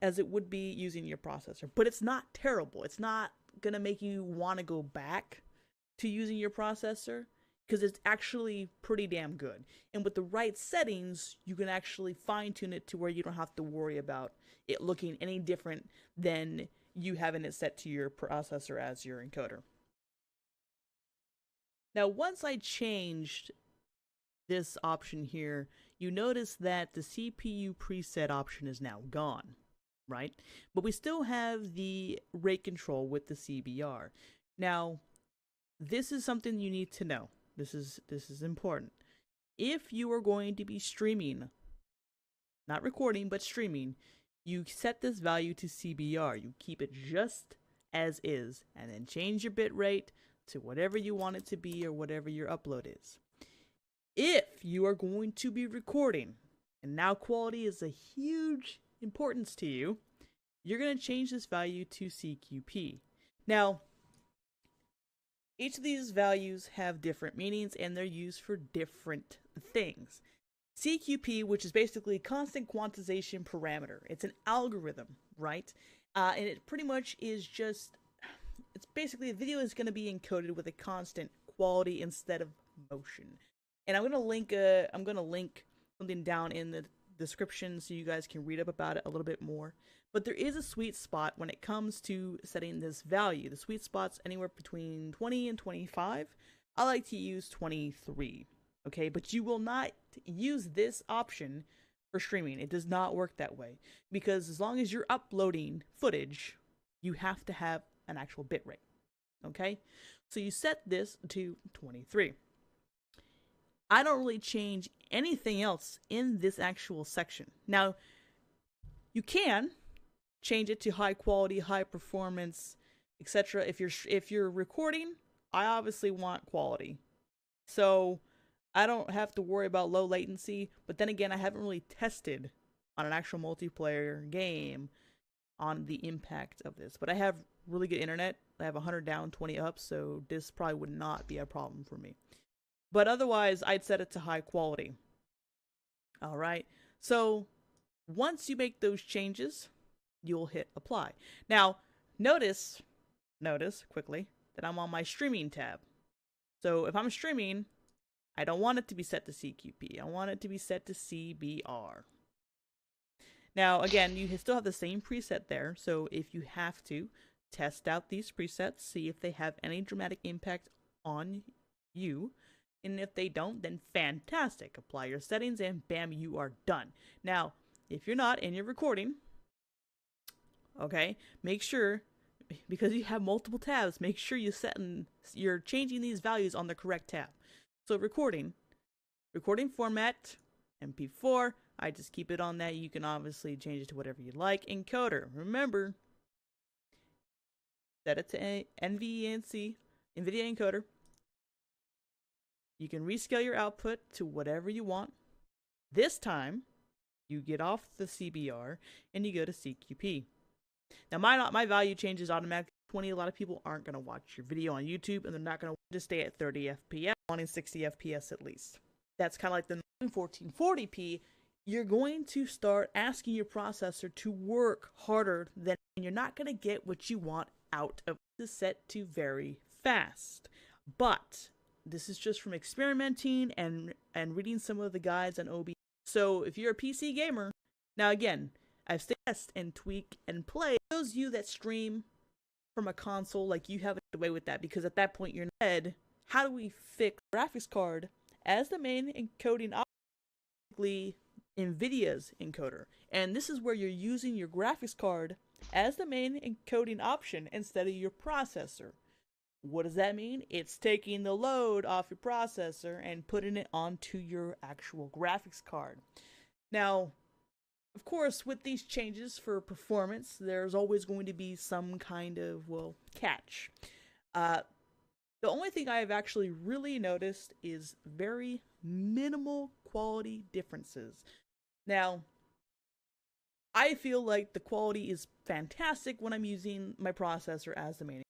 as it would be using your processor, but it's not terrible. It's not gonna make you want to go back to using your processor because it's actually pretty damn good. And with the right settings, you can actually fine tune it to where you don't have to worry about it looking any different than you having it set to your processor as your encoder. Now, once I changed this option here, you notice that the CPU preset option is now gone, right? But we still have the rate control with the CBR. Now, this is something you need to know. This is important. If you are going to be streaming, not recording, but streaming, you set this value to CBR. You keep it just as is, and then change your bit rate to whatever you want it to be or whatever your upload is. If you are going to be recording, and now quality is a huge importance to you, you're going to change this value to CQP. Now, each of these values have different meanings and they're used for different things. CQP, which is basically constant quantization parameter. It's an algorithm, right? And it pretty much is just, it's basically a video is going to be encoded with a constant quality instead of motion. And I'm going to link something down in the description so you guys can read up about it a little bit more. But there is a sweet spot when it comes to setting this value. The sweet spot's anywhere between 20 and 25. I like to use 23. Okay, but you will not use this option for streaming. It does not work that way. Because as long as you're uploading footage, you have to have an actual bitrate. Okay? So you set this to 23. I don't really change anything else in this actual section. Now, you can change it to high quality, high performance, etc. If you're recording, I obviously want quality. So I don't have to worry about low latency, but then again, I haven't really tested on an actual multiplayer game on the impact of this. But I have really good internet. I have 100 down, 20 up, so this probably would not be a problem for me. But otherwise, I'd set it to high quality. All right. So once you make those changes, you'll hit apply. Now, notice quickly that I'm on my streaming tab. So if I'm streaming, I don't want it to be set to CQP. I want it to be set to CBR. Now, again, you still have the same preset there. So if you have to, test out these presets, see if they have any dramatic impact on you. And if they don't, then fantastic. Apply your settings and bam, you are done. Now, if you're not and you're recording, okay, make sure, because you have multiple tabs, make sure you're changing these values on the correct tab. So recording format, MP4, I just keep it on that. You can obviously change it to whatever you like. Encoder, remember, set it to NVENC, NVIDIA encoder. You can rescale your output to whatever you want. This time, you get off the CBR and you go to CQP. Now, my value changes automatically. 20. A lot of people aren't going to watch your video on YouTube, and they're not going to just stay at 30 FPS, wanting 60 FPS at least. That's kind of like the 1440p. You're going to start asking your processor to work harder than, and you're not going to get what you want out of this set to very fast. But this is just from experimenting and reading some of the guides on OBS. So if you're a PC gamer, now again, I've test and tweak and play. Those of you that stream from a console, like, you have away with that, because at that point you're in head. How do we fix graphics card as the main encoding option? NVIDIA's encoder. And this is where you're using your graphics card as the main encoding option instead of your processor. What does that mean? It's taking the load off your processor and putting it onto your actual graphics card. Now, of course, with these changes for performance, there's always going to be some kind of, well, catch. The only thing I've actually really noticed is very minimal quality differences. Now, I feel like the quality is fantastic when I'm using my processor as the main.